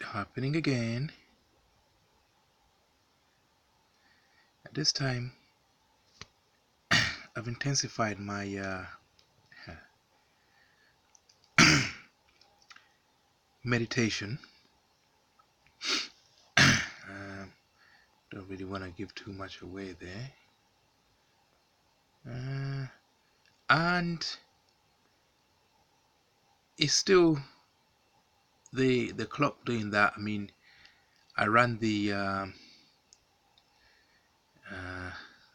happening again. At this time, I've intensified my meditation. Don't really want to give too much away there. And it's still the clock doing that. I mean, I ran the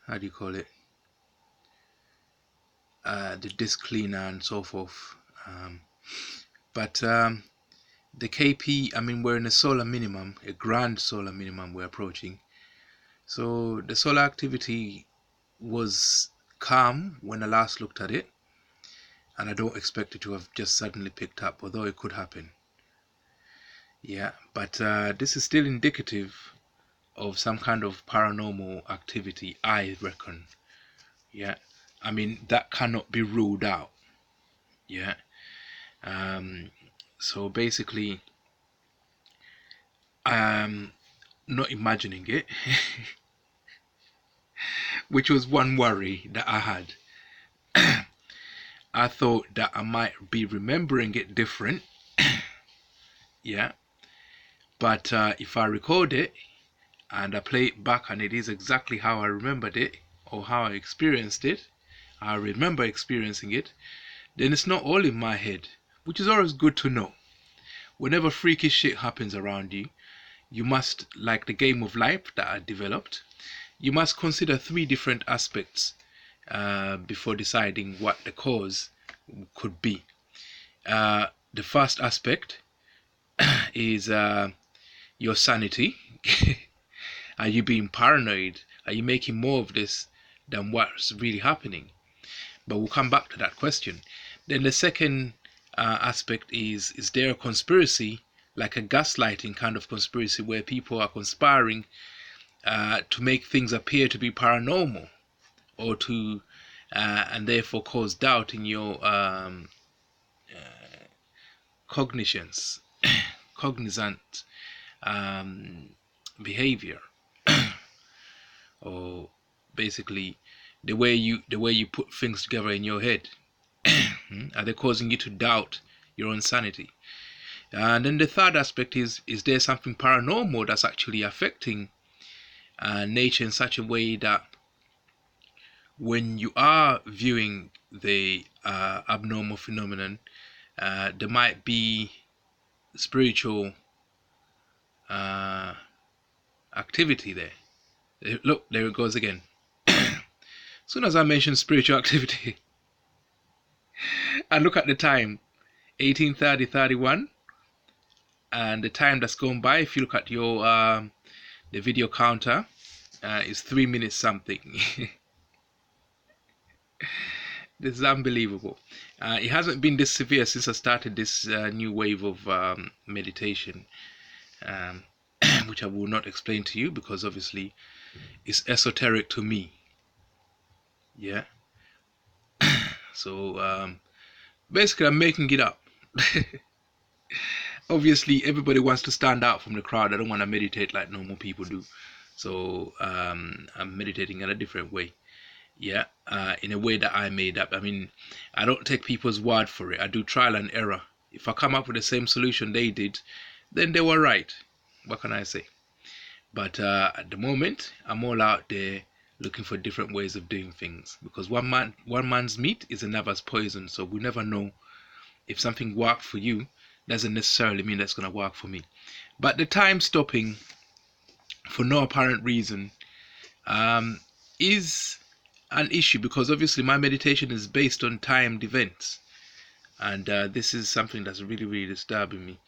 how do you call it? The disk cleaner and so forth. But the KP, I mean, we're in a solar minimum, a grand solar minimum we're approaching. So the solar activity was calm when I last looked at it, and I don't expect it to have just suddenly picked up, although it could happen. Yeah, but this is still indicative of some kind of paranormal activity, I reckon. Yeah, I mean, that cannot be ruled out. Yeah. So basically, I'm not imagining it, which was one worry that I had. I thought that I might be remembering it different. Yeah, but if I record it and I play it back and it is exactly how I remembered it or how I experienced it, I remember experiencing it, then it's not all in my head, which is always good to know. Whenever freaky shit happens around you, you must, like the game of life that I developed, you must consider three different aspects before deciding what the cause could be. The first aspect is your sanity. Are you being paranoid? Are you making more of this than what's really happening? But we'll come back to that question. Then the second aspect is there a conspiracy, like a gaslighting kind of conspiracy where people are conspiring to make things appear to be paranormal or to and therefore cause doubt in your cognitions, cognizant behavior, or basically the way you put things together in your head. Are they causing you to doubt your own sanity? And then the third aspect is there something paranormal that's actually affecting nature in such a way that when you are viewing the abnormal phenomenon, there might be spiritual activity there. Look, there it goes again. As soon as I mention spiritual activity, I look at the time, 1830-31, and the time that's gone by. If you look at your the video counter, is 3 minutes something. This is unbelievable. It hasn't been this severe since I started this new wave of meditation, um, which I will not explain to you because obviously it's esoteric to me. Yeah. So basically, I'm making it up. Obviously, everybody wants to stand out from the crowd. I don't want to meditate like normal people do. So I'm meditating in a different way. Yeah, in a way that I made up. I mean, I don't take people's word for it. I do trial and error. If I come up with the same solution they did, then they were right. What can I say? But at the moment, I'm all out there looking for different ways of doing things because one man's meat is another's poison. So we never know if something worked for you doesn't necessarily mean that's going to work for me. But the time stopping for no apparent reason is an issue because obviously my meditation is based on timed events, and this is something that's really disturbing me.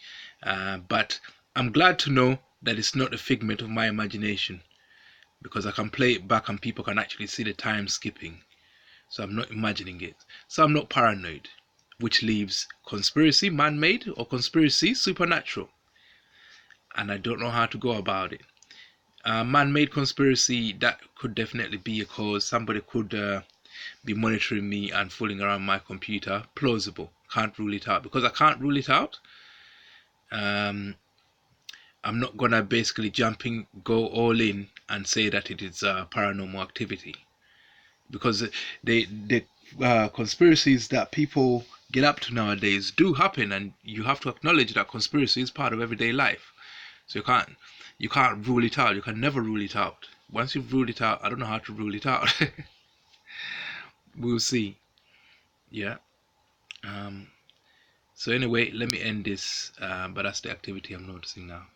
But I'm glad to know that it's not a figment of my imagination because I can play it back and people can actually see the time skipping. So I'm not imagining it. So I'm not paranoid, which leaves conspiracy man-made or conspiracy supernatural. And I don't know how to go about it. Man-made conspiracy, that could definitely be a cause. Somebody could be monitoring me and fooling around my computer. Plausible. Can't rule it out. Because I can't rule it out, I'm not gonna basically go all in and say that it is paranormal activity, because the conspiracies that people get up to nowadays do happen, and you have to acknowledge that conspiracy is part of everyday life. So you can't rule it out. You can never rule it out. Once you've ruled it out, I don't know how to rule it out. We'll see. Yeah. Um, so anyway, let me end this. But that's the activity I'm noticing now.